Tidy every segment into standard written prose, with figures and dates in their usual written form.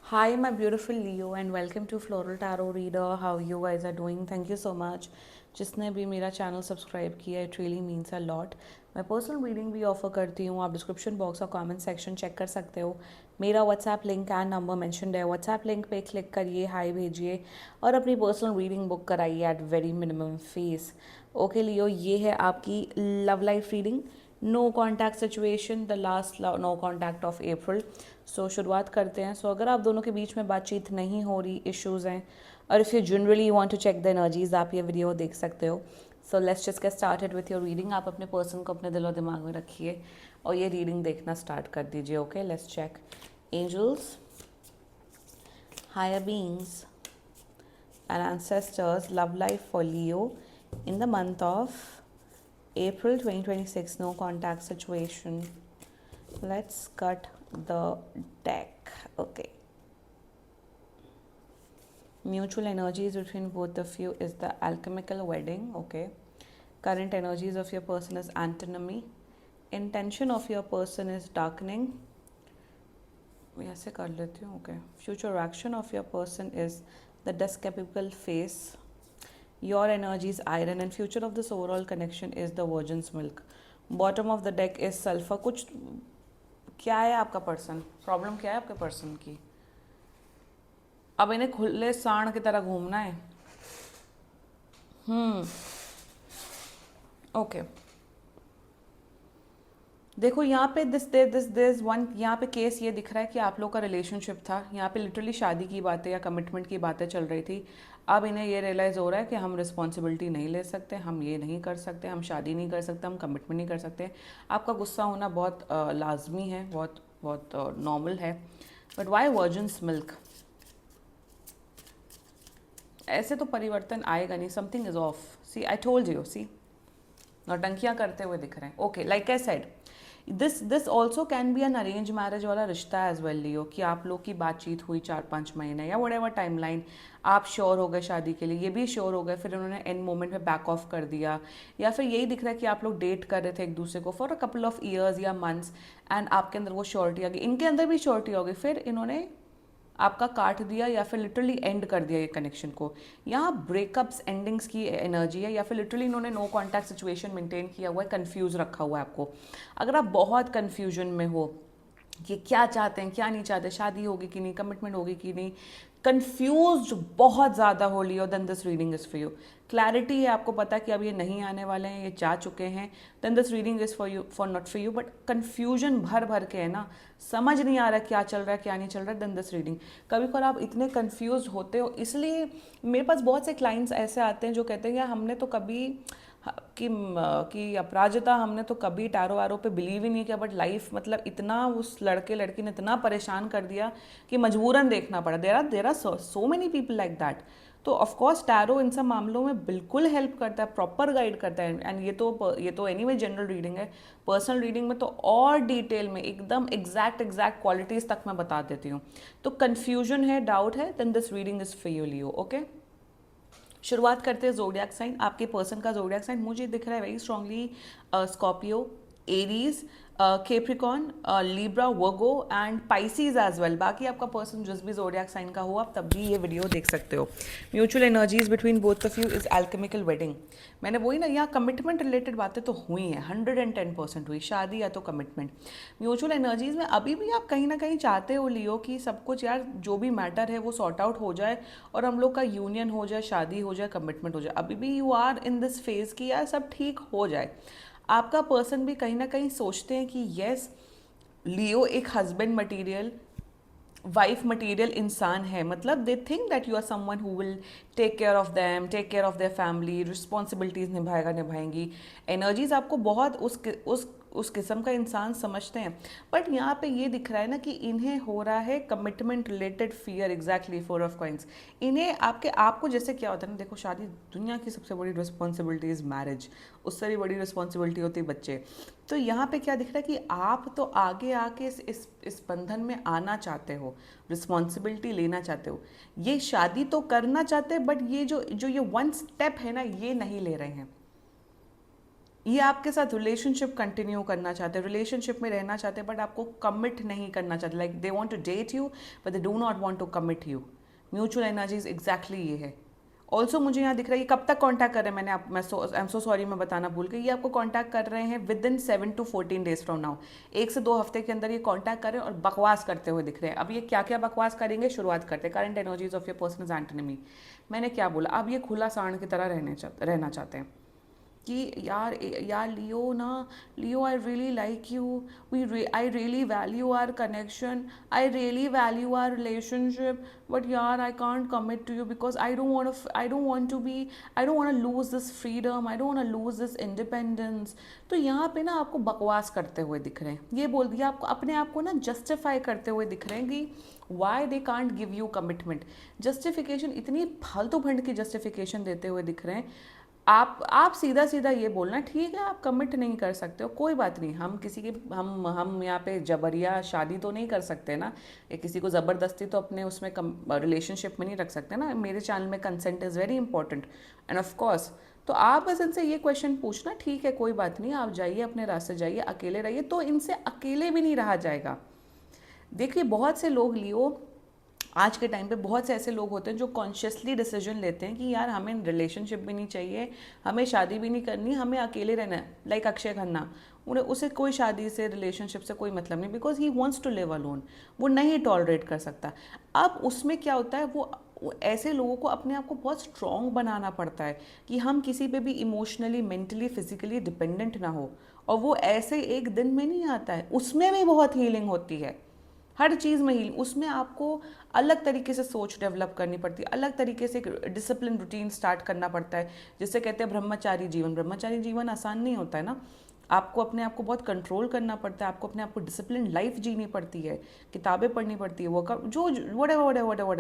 Hi, my beautiful Leo, and welcome to Floral Tarot Reader. How you guys are doing? Thank you so much. जिसने भी मेरा channel subscribe किया, it really means a lot. मैं personal reading भी offer करती हूँ. आप description box और कमेंट सेक्शन चेक कर सकते हो. मेरा WhatsApp link and number mentioned है. व्हाट्सएप लिंक पे क्लिक करिए, हाई भेजिए और अपनी पर्सनल रीडिंग बुक कराइए at very minimum fees. Okay Leo, ये है आपकी love life reading. No contact situation, the last no contact of अप्रैल. सो शुरुआत करते हैं. सो अगर आप दोनों के बीच में बातचीत नहीं हो रही, इश्यूज़ हैं, और if you generally want to check the energies, आप ये वीडियो देख सकते हो. So let's just get started with your reading. आप अपने पर्सन को अपने दिलो दिमाग में रखिए और ये रीडिंग देखना स्टार्ट कर दीजिए. Okay, let's check. Angels, higher beings and ancestors, love life for Leo in the month of April 2026. No contact situation. Let's cut the deck. Okay. Mutual energies between both of you is the alchemical wedding. Okay. Current energies of your person is antinomy. Intention of your person is darkening. मैं ऐसे कर लेती हूँ. Okay. Future action of your person is the despicable face. Your energy is iron and future of this overall connection is the virgin's milk. Bottom of the deck is sulfur. कुछ क्या है आपका person, problem क्या है आपके person की? अब इन्हें खुले सांड की तरह घूमना है. ओके. देखो यहाँ पे दिस वन, यहाँ पे केस ये दिख रहा है कि आप लोग का रिलेशनशिप था. यहाँ पे लिटरली शादी की बातें या कमिटमेंट की बातें चल रही थी. अब इन्हें ये रियलाइज़ हो रहा है कि हम रिस्पॉन्सिबिलिटी नहीं ले सकते, हम ये नहीं कर सकते, हम शादी नहीं कर सकते, हम कमिटमेंट नहीं कर सकते. आपका गुस्सा होना बहुत लाजमी है, बहुत बहुत नॉर्मल है. But why virgins milk? ऐसे तो परिवर्तन आएगा नहीं. Something is off. See, I told you. See, नौटंकियाँ करते हुए दिख रहे हैं. Okay, like I said, this also can be an arrange marriage वाला रिश्ता एज वेल लियो, कि आप लोग की बातचीत हुई 4-5 महीने या वट एवर टाइम लाइन, आप श्योर हो गए शादी के लिए, ये भी श्योर हो गए, फिर उन्होंने एंड मोमेंट में बैक ऑफ कर दिया. या फिर यही दिख रहा है कि आप लोग डेट कर रहे थे एक दूसरे को for a couple of years या मंथ्स, एंड आपके अंदर वो श्योरिटी आ गई, इनके अंदर भी श्योरिटी हो गई, फिर इन्होंने आपका काट दिया या फिर लिटरली एंड कर दिया ये कनेक्शन को. यहाँ ब्रेकअप्स, एंडिंग्स की एनर्जी है, या फिर लिटरली इन्होंने नो कॉन्टैक्ट सिचुएशन मेंटेन किया हुआ है, कंफ्यूज रखा हुआ है आपको. अगर आप बहुत कंफ्यूजन में हो कि क्या चाहते हैं क्या नहीं चाहते, शादी होगी कि नहीं, कमिटमेंट होगी कि नहीं, कंफ्यूज बहुत ज़्यादा हो Leo, then this reading is for you. Clarity है, आपको पता कि अब ये नहीं आने वाले हैं, ये जा चुके हैं, then this reading is for you, for not for you. But confusion भर भर के है ना, समझ नहीं आ रहा क्या चल रहा है क्या नहीं चल रहा है, देन दिस रीडिंग. कभी कभार आप इतने कन्फ्यूज होते हो, इसलिए मेरे पास बहुत से क्लाइंट्स ऐसे आते हैं जो कहते हैं यार हमने तो कभी कि अपराजिता, हमने तो कभी टैरो वारो पे बिलीव ही नहीं किया, बट लाइफ मतलब इतना उस लड़के लड़की ने इतना परेशान कर दिया कि मजबूरन देखना पड़ा. There are so many people like that. तो ऑफकोर्स टैरो इन सब मामलों में बिल्कुल हेल्प करता है, प्रॉपर गाइड करता है. एंड ये तो एनीवे जनरल रीडिंग है. पर्सनल रीडिंग में तो और डिटेल में एकदम एग्जैक्ट क्वालिटीज़ तक मैं बता देती हूँ. तो कन्फ्यूजन है, डाउट है, then this reading is for you Leo. Okay, शुरुआत करते हैं जोडियाक साइन. आपके पर्सन का जोडियाक साइन मुझे दिख रहा है very strongly Scorpio, Aries, Capricorn, Libra, Virgo and Pisces as well. बाकी आपका पर्सन जिस भी जोडियाक साइन का हो, आप तब भी ये वीडियो देख सकते हो. Mutual energies between both of you is alchemical wedding. मैंने वही ना, यहाँ कमिटमेंट रिलेटेड बातें तो हुई हैं, 110% हुई, शादी या तो कमिटमेंट. म्यूचुअल एनर्जीज में अभी भी आप कहीं ना कहीं चाहते हो लियो कि सब कुछ यार जो भी मैटर है वो सॉर्ट आउट हो जाए और हम लोग का यूनियन हो जाए, शादी हो जाए, कमिटमेंट हो जाए. अभी भी you are in this phase कि यार सब ठीक हो जाए. आपका पर्सन भी कहीं ना कहीं सोचते हैं कि येस, लियो एक हस्बैंड मटेरियल, वाइफ मटेरियल इंसान है. मतलब they think that you are someone who will take care of them, take care of their family, responsibilities निभाएगा, निभाएंगी. एनर्जीज आपको बहुत उस किस्म का इंसान समझते हैं. बट यहाँ पे ये दिख रहा है ना कि इन्हें हो रहा है commitment related fear. Exactly, 4 of coins. इन्हें आपको जैसे क्या होता है ना, देखो शादी दुनिया की सबसे बड़ी रिस्पॉन्सिबिलिटी इज़ मैरिज, उससे भी बड़ी रिस्पॉन्सिबिलिटी होती है बच्चे. तो यहाँ पे क्या दिख रहा है कि आप तो आगे आके इस बंधन में आना चाहते हो, रिस्पॉन्सिबिलिटी लेना चाहते हो, ये शादी तो करना चाहते हैं, बट ये जो ये 1 स्टेप है ना, ये नहीं ले रहे हैं. ये आपके साथ रिलेशनशिप कंटिन्यू करना चाहते हैं, रिलेशनशिप में रहना चाहते हैं, बट आपको कमिट नहीं करना चाहते. Like they want to date you but they do not want to commit you. Mutual energies exactly ये है. ऑल्सो मुझे यहाँ दिख रहा है ये कब तक कांटेक्ट कर रहे हैं. आई एम सो सॉरी, मैं बताना भूल गई. ये आपको कांटेक्ट कर रहे हैं with in 7 to 14 days from now. 1 से 2 हफ्ते के अंदर ये कांटेक्ट कर रहे हैं और बकवास करते हुए दिख रहे हैं. अब ये क्या क्या बकवास करेंगे, शुरुआत करते हैं. Current energies of your person is autonomy. मैंने क्या बोला, अब ये खुला सांड की तरह रहना चाहते हैं कि यार लियो ना, Leo I really like you, I really value our connection, I really value our relationship, but यार I can't commit to you because I don't want to be, I don't want to lose this freedom, I don't want to lose this independence. तो यहाँ पे ना आपको बकवास करते हुए दिख रहे हैं. ये बोल दिया आपको, अपने आप को ना जस्टिफाई करते हुए दिख रहे हैं कि why they can't give you commitment. Justification, इतनी फालतू भंड की जस्टिफिकेशन देते हुए दिख रहे हैं. आप सीधा सीधा ये बोलना, ठीक है आप कमिट नहीं कर सकते हो, कोई बात नहीं. हम किसी की हम यहाँ पे जबरिया शादी तो नहीं कर सकते ना, या किसी को ज़बरदस्ती तो अपने उसमें रिलेशनशिप में नहीं रख सकते ना. मेरे चैनल में consent is very important end of course. तो आप बस इनसे ये क्वेश्चन पूछना, ठीक है कोई बात नहीं, आप जाइए अपने रास्ते जाइए, अकेले रहिए. तो इनसे अकेले भी नहीं रहा जाएगा. देखिए बहुत से लोग लियो, आज के टाइम पे बहुत से ऐसे लोग होते हैं जो कॉन्शियसली डिसीजन लेते हैं कि यार हमें रिलेशनशिप भी नहीं चाहिए, हमें शादी भी नहीं करनी, हमें अकेले रहना है. लाइक अक्षय खन्ना, उसे कोई शादी से रिलेशनशिप से कोई मतलब नहीं, because he wants to live alone. वो नहीं टॉलरेट कर सकता. अब उसमें क्या होता है, वो ऐसे लोगों को अपने आप को बहुत स्ट्रॉन्ग बनाना पड़ता है कि हम किसी पे भी इमोशनली, मेंटली, फिजिकली डिपेंडेंट ना हो. और वो ऐसे एक दिन में नहीं आता है, उसमें भी बहुत हीलिंग होती है. हर चीज़ में हील, उसमें आपको अलग तरीके से सोच डेवलप करनी पड़ती है, अलग तरीके से डिसिप्लिन रूटीन स्टार्ट करना पड़ता है, जिससे कहते हैं ब्रह्मचारी जीवन. ब्रह्मचारी जीवन आसान नहीं होता है ना. आपको अपने आप को बहुत कंट्रोल करना पड़ता है, आपको अपने आप को डिसिप्लिन लाइफ जीनी पड़ती है, किताबें पढ़नी पड़ती है, वो जो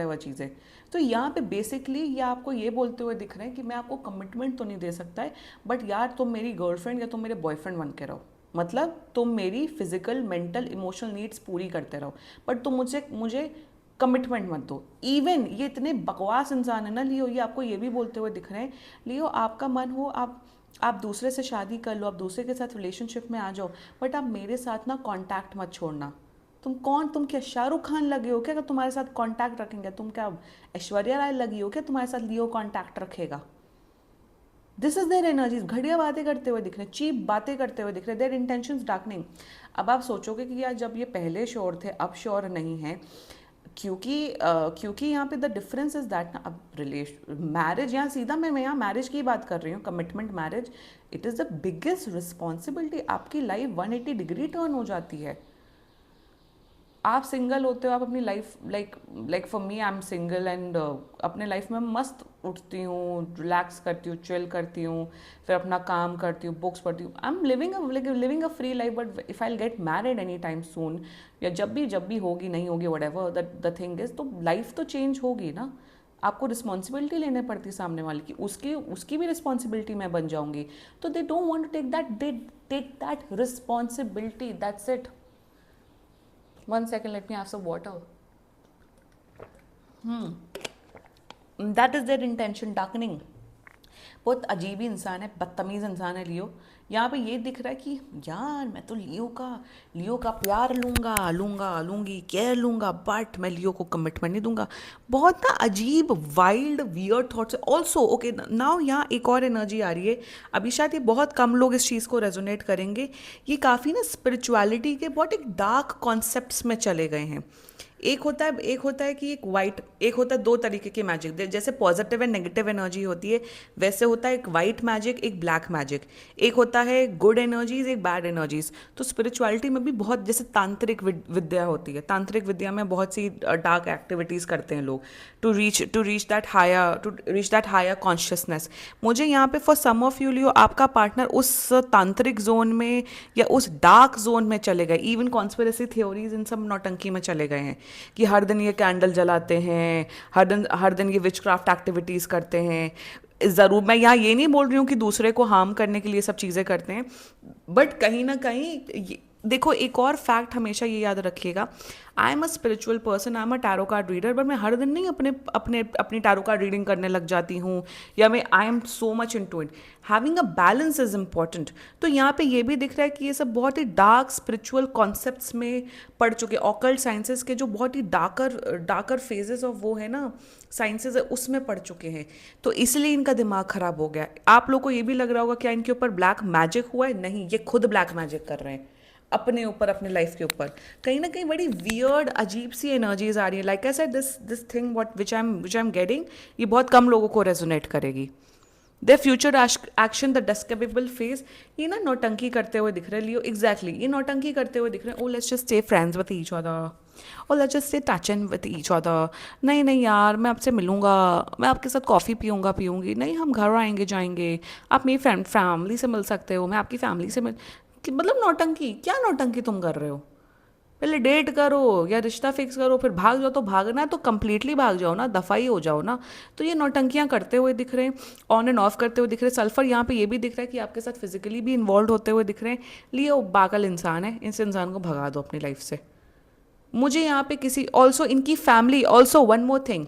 वट चीज़ें. तो यहाँ पे बेसिकली ये आपको ये बोलते हुए दिख रहे हैं कि मैं आपको कमिटमेंट तो नहीं दे सकता है, बट यार तुम मेरी गर्लफ्रेंड या तुम मेरे बॉयफ्रेंड बन के रहो. मतलब तुम मेरी फिजिकल, मेंटल, इमोशनल नीड्स पूरी करते रहो, बट तुम मुझे कमिटमेंट मत दो. इवन ये इतने बकवास इंसान है ना लियो, ये आपको ये भी बोलते हुए दिख रहे हैं, लियो आपका मन हो आप दूसरे से शादी कर लो, आप दूसरे के साथ रिलेशनशिप में आ जाओ, बट आप मेरे साथ ना कांटेक्ट मत छोड़ना. तुम क्या शाहरुख खान लगे हो क्या अगर तुम्हारे साथ कांटेक्ट रखेंगे? तुम क्या ऐश्वर्या राय लगी हो क्या तुम्हारे साथ लियो कांटेक्ट रखेगा? This is their energies. घटिया बातें करते हुए दिख रहे हैं, चीप बातें करते हुए दिख रहे हैं, देयर इंटेंशंस डार्कनिंग. अब आप सोचोगे कि यार जब ये पहले श्योर थे अब श्योर नहीं है, क्योंकि यहाँ पे द डिफरेंस इज दैट ना, अब मैरिज, यहाँ सीधा मैं यहाँ मैरिज की बात कर रही हूँ, commitment marriage, it is the biggest responsibility. आपकी लाइफ 180 डिग्री टर्न हो जाती है. आप सिंगल होते हो, आप अपनी life like for me I am single and अपने लाइफ में मस्त उठती हूँ, रिलैक्स करती हूँ, चिल करती हूँ, फिर अपना काम करती हूँ, बुक्स पढ़ती हूँ. I am living a free life. But if I get married any time soon, या जब भी होगी नहीं होगी व्हाटएवर द थिंग इज, तो लाइफ तो चेंज होगी ना. आपको रिस्पॉन्सिबिलिटी लेने पड़ती है सामने वाले की, उसकी भी रिस्पॉन्सिबिलिटी मैं बन जाऊंगी. तो they don't want to take that responsibility. That's it. 1 second, let me have some water. That is their intention, darkening. बहुत अजीब ही इंसान है, बदतमीज़ इंसान है लियो. यहाँ पे ये दिख रहा है कि यार मैं तो लियो का प्यार लूँगी, केयर लूँगा, बट मैं लियो को कमिटमेंट नहीं दूंगा. बहुत ना अजीब, wild, weird thoughts. Also okay, now यहाँ एक और एनर्जी आ रही है. अभी शायद ये बहुत कम लोग इस चीज़ को रेजोनेट करेंगे. ये काफ़ी ना स्पिरिचुअलिटी के बहुत एक डार्क कॉन्सेप्ट्स में चले गए हैं. एक होता है कि एक होता है 2 तरीके के मैजिक. जैसे पॉजिटिव एंड नेगेटिव एनर्जी होती है, वैसे होता है एक वाइट मैजिक, एक ब्लैक मैजिक. एक होता है गुड एनर्जीज, एक बैड एनर्जीज. तो स्पिरिचुअलिटी में भी बहुत, जैसे तांत्रिक विद्या होती है, तांत्रिक विद्या में बहुत सी डार्क एक्टिविटीज़ करते हैं लोग to reach that higher consciousness. मुझे यहाँ पे for some of you Leo, आपका पार्टनर उस तांत्रिक जोन में या उस डार्क जोन में चले गए. इवन कॉन्स्पिरेसी थ्योरीज इन सब नौटंकी में चले गए हैं कि हर दिन ये कैंडल जलाते हैं, हर दिन ये विचक्राफ्ट एक्टिविटीज़ करते हैं. ज़रूर मैं यहाँ ये नहीं बोल रही हूँ कि दूसरे को हार्म करने के लिए सब चीज़ें करते हैं, बट कहीं ना कहीं देखो एक और फैक्ट हमेशा ये याद रखिएगा, I am a spiritual person, I am a tarot card reader, but मैं हर दिन नहीं अपनी टैरो कार्ड रीडिंग करने लग जाती हूँ, या मैं I am so much into it. Having a balance is important. तो यहाँ पे ये भी दिख रहा है कि ये सब बहुत ही डार्क स्पिरिचुअल कॉन्सेप्ट्स में पढ़ चुके, ऑकल्ट साइंसेस के जो बहुत ही डार्कर फेजेस ऑफ वो है ना साइंसेस है, उसमें पढ़ चुके हैं, तो इसलिए इनका दिमाग खराब हो गया। आप लोग को ये भी लग रहा होगा क्या इनके ऊपर ब्लैक मैजिक हुआ है? नहीं, ये खुद ब्लैक मैजिक कर रहे हैं अपने ऊपर, अपने लाइफ के ऊपर। कहीं ना कहीं बड़ी वियर्ड अजीब सी एनर्जीज आ रही है। Like I said, this thing what which I am getting, ये बहुत कम लोगों को रेजोनेट करेगी। दे फ्यूचर एक्शन द डिस्करेबल फेज, ये ना नौटंकी करते हुए दिख रहे हैं लियो, एग्जैक्टली ये नौटंकी करते हुए दिख रहे हैं। Oh let's just stay friends with each other, और let's just stay touch in with each other. नहीं नहीं यार, मैं आपसे मिलूंगा, मैं आपके साथ कॉफ़ी पीऊंगी, नहीं हम घर आएंगे जाएंगे, आप मेरी फैमिली से मिल सकते हो, मैं आपकी फैमिली से मिल, मतलब नौटंकी, क्या नौटंकी तुम कर रहे हो? पहले डेट करो या रिश्ता फिक्स करो, फिर भाग जाओ। तो भागना है तो कंप्लीटली भाग जाओ ना, दफाई हो जाओ ना। तो ये नौटंकियां करते हुए दिख रहे हैं, ऑन एंड ऑफ करते हुए दिख रहे हैं। सल्फर यहाँ पे ये भी दिख रहा है कि आपके साथ फिजिकली भी इन्वॉल्व होते हुए दिख रहे हैं। लियो पागल इंसान है, इस इंसान को भगा दो अपनी लाइफ से। मुझे यहाँ पे किसी ऑल्सो इनकी family, also one more thing,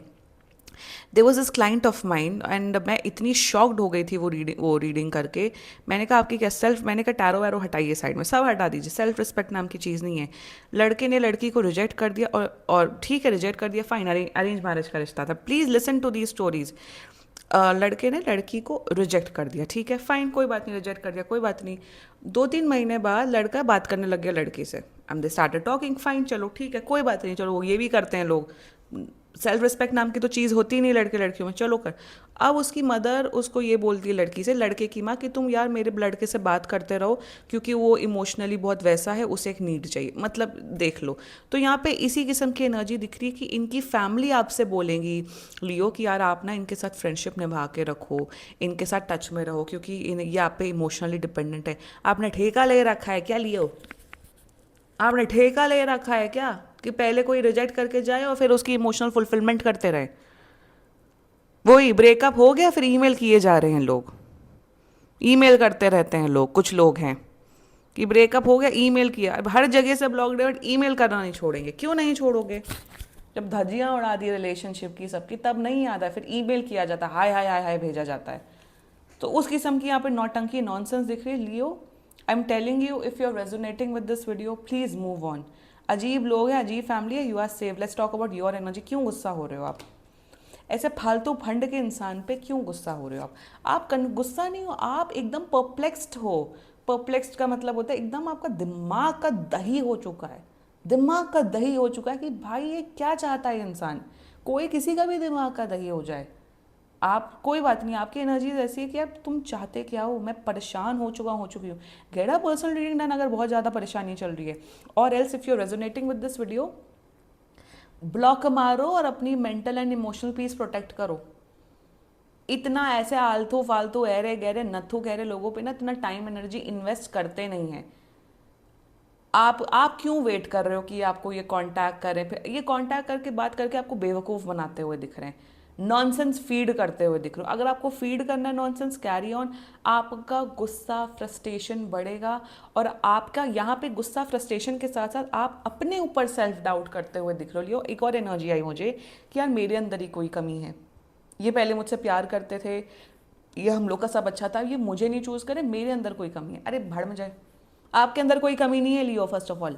there was this client of mind and मैं इतनी शॉक्ड हो गई थी वो रीडिंग करके। मैंने कहा आपकी क्या सेल्फ, मैंने कहा टैरो वैरो हटाइए साइड में, सब हटा दीजिए, सेल्फ रिस्पेक्ट नाम की चीज़ नहीं है। लड़के ने लड़की को रिजेक्ट कर दिया, और ठीक है रिजेक्ट कर दिया, फाइन, अरेंज मैरिज का रिश्ता था। Please listen to the stories. लड़के ने लड़की को रिजेक्ट कर दिया, ठीक है फाइन, कोई बात नहीं, रिजेक्ट कर दिया कोई बात नहीं। 2-3 महीने बाद लड़का बात करने लग गया लड़की से, and they started talking, fine चलो ठीक है कोई बात नहीं, चलो ये भी करते हैं लोग, सेल्फ रिस्पेक्ट नाम की तो चीज़ होती ही नहीं लड़के लड़कियों में, चलो कर। अब उसकी मदर उसको ये बोलती है लड़की से, लड़के की माँ, कि तुम यार मेरे लड़के से बात करते रहो क्योंकि वो इमोशनली बहुत वैसा है, उसे एक नीड चाहिए, मतलब देख लो। तो यहाँ पे इसी किस्म की एनर्जी दिख रही है कि इनकी फैमिली आपसे बोलेंगी लियो कि यार आप ना इनके साथ फ्रेंडशिप निभा के रखो, इनके साथ टच में रहो, क्योंकि ये आप पे इमोशनली डिपेंडेंट है। आपने ठेका ले रखा है क्या लियो? आपने ठेका ले रखा है क्या कि पहले कोई रिजेक्ट करके जाए और फिर उसकी इमोशनल फुलफिलमेंट करते रहे? वही ब्रेकअप हो गया, फिर ईमेल किए जा रहे हैं लोग, ईमेल करते रहते हैं लोग। कुछ लोग हैं कि ब्रेकअप हो गया, ईमेल किया, अब हर जगह से ब्लॉक डेट, ईमेल करना नहीं छोड़ेंगे। क्यों नहीं छोड़ोगे? जब धज्जियां उड़ा दी रिलेशनशिप की सबकी, तब नहीं याद है, फिर ईमेल किया जाता है, हाय हाय हाय हाय भेजा जाता है। तो उस किस्म की यहाँ पे नौटंकी नॉनसेंस दिख रही है Leo. I am telling you, if you are resonating with this video, please move on. अजीब लोग हैं, अजीब फैमिली है, you are safe. Let's talk about your energy. क्यों गुस्सा हो रहे हो आप? ऐसे फालतू फंड के इंसान पे क्यों गुस्सा हो रहे हो आप गुस्सा नहीं हो, आप एकदम परप्लेक्स्ड हो। परप्लेक्स्ड का मतलब होता है एकदम आपका दिमाग का दही हो चुका है, दिमाग का दही हो चुका है कि भाई ये क्या चाहता है इंसान। कोई किसी का भी दिमाग का दही हो जाए, आप कोई बात नहीं, आपकी एनर्जी ऐसी है कि आप तुम चाहते क्या हो। मैं परेशान हो चुकी हूँ। गेट पर्सनल रीडिंग डन अगर बहुत ज़्यादा परेशानी चल रही है, और else if you resonating with this video, block मारो और अपनी mental and emotional peace protect करो। इतना ऐसे आलतू फालतू ऐरे गहरे नथु गहरे लोगों पे ना इतना टाइम एनर्जी इन्वेस्ट करते नहीं हैं। आप क्यों वेट कर रहे हो कि आपको ये कांटेक्ट करें? फिर ये कांटेक्ट करके बात करके आपको बेवकूफ़ बनाते हुए दिख रहे हैं, नॉनसेंस फीड करते हुए दिख रहे हो। अगर आपको फीड करना है नॉनसेंस, कैरी ऑन। आपका गुस्सा फ्रस्ट्रेशन बढ़ेगा, और आपका यहाँ पे गुस्सा फ्रस्ट्रेशन के साथ साथ आप अपने ऊपर सेल्फ डाउट करते हुए दिख रहे हो। लियो एक और एनर्जी आई मुझे कि यार मेरे अंदर ही कोई कमी है, ये पहले मुझसे प्यार करते थे, ये हम लोग का सब अच्छा था, ये मुझे नहीं चूज़ करे, मेरे अंदर कोई कमी है। अरे भड़ में जाए, आपके अंदर कोई कमी नहीं है लियो। फर्स्ट ऑफ ऑल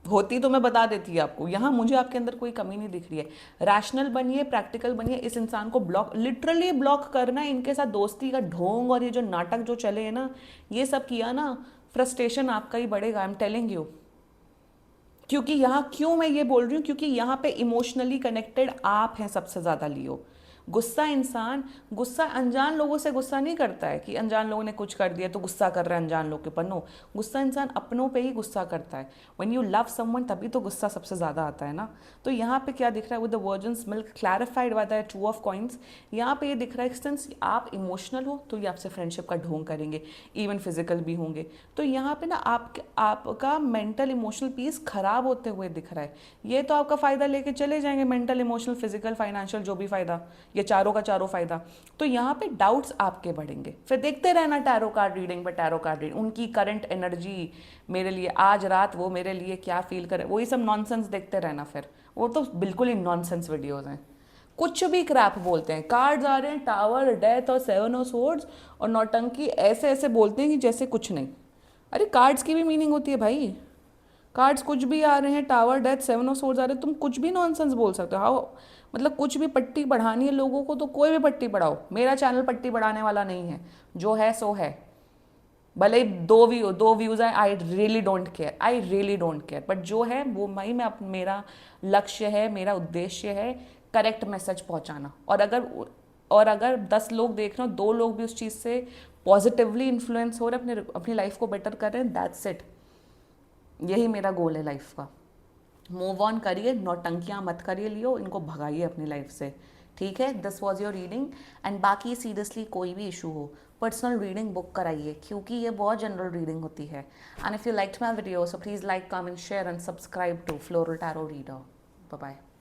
होती तो मैं बता देती आपको, यहाँ मुझे आपके अंदर कोई कमी नहीं दिख रही है। रैशनल बनिए, प्रैक्टिकल बनिए। इस इंसान को ब्लॉक, लिटरली ब्लॉक करना है। इनके साथ दोस्ती का ढोंग और ये जो नाटक जो चले हैं ना, ये सब किया ना, फ्रस्ट्रेशन आपका ही बढ़ेगा, आई एम टेलिंग यू। क्योंकि यहाँ क्यों मैं ये बोल रही हूँ, क्योंकि यहाँ पे इमोशनली कनेक्टेड आप हैं सबसे ज़्यादा लियो। गुस्सा इंसान, गुस्सा अनजान लोगों से गुस्सा नहीं करता है कि अनजान लोगों ने कुछ कर दिया तो गुस्सा कर रहा है अनजान लोग के ऊपर। नो, गुस्सा इंसान अपनों पे ही गुस्सा करता है। व्हेन यू लव समवन तभी तो गुस्सा सबसे ज़्यादा आता है ना। तो यहाँ पे क्या दिख रहा है, with the virgins milk clarified by the 2 of coins, यहाँ पे ये दिख रहा है सिंस आप इमोशनल हो तो ये आपसे फ्रेंडशिप का ढोंग करेंगे, इवन फिजिकल भी होंगे। तो यहाँ पे ना आपका मेंटल इमोशनल पीस खराब होते हुए दिख रहा है। ये तो आपका फ़ायदा लेके चले जाएंगे, मेंटल इमोशनल फिजिकल फाइनेंशियल जो भी फ़ायदा, ये चारों का चारों फायदा। तो यहाँ पे डाउट्स आपके बढ़ेंगे, फिर देखते रहना टैरो कार्ड रीडिंग पे टैरो कार्ड रीडिंग, उनकी करंट एनर्जी मेरे लिए आज रात वो मेरे लिए क्या फील करे, वही सब नॉनसेंस देखते रहना। फिर वो तो बिल्कुल ही नॉनसेंस वीडियोज़ हैं, कुछ भी क्रैप बोलते हैं। कार्ड्स आ रहे हैं टावर, डेथ और सेवन ऑफ सोर्ड्स, और नौटंकी ऐसे ऐसे बोलते हैं कि जैसे कुछ नहीं। अरे कार्ड्स की भी मीनिंग होती है भाई, कार्ड्स कुछ भी आ रहे हैं, tower, death, seven of swords आ रहे हैं, तुम कुछ भी नॉनसेंस बोल सकते हो। हाउ, मतलब कुछ भी पट्टी बढ़ानी है लोगों को तो कोई भी पट्टी बढ़ाओ, मेरा चैनल पट्टी बढ़ाने वाला नहीं है, जो है सो है। भले ही दो व्यूज़ आए, I really don't care, I really don't care, but जो है वो भाई मैं मेरा लक्ष्य है, मेरा उद्देश्य है करेक्ट मैसेज पहुंचाना। और अगर 10 लोग देख रहे हो, 2 लोग भी उस चीज़ से पॉजिटिवली इन्फ्लुएंस हो रहे, अपनी लाइफ को बेटर कर रहे हैं, दैट्स इट। यही मेरा गोल है लाइफ का। मूव ऑन करिए, नौटंकियाँ मत करिए, लियो इनको भगाइए अपनी लाइफ से, ठीक है। This was your reading. And बाकी सीरियसली कोई भी इशू हो, पर्सनल रीडिंग बुक कराइए, क्योंकि ये बहुत जनरल रीडिंग होती है। And if you liked my video, so please like, comment, share and subscribe to Floral Tarot Reader. Bye bye.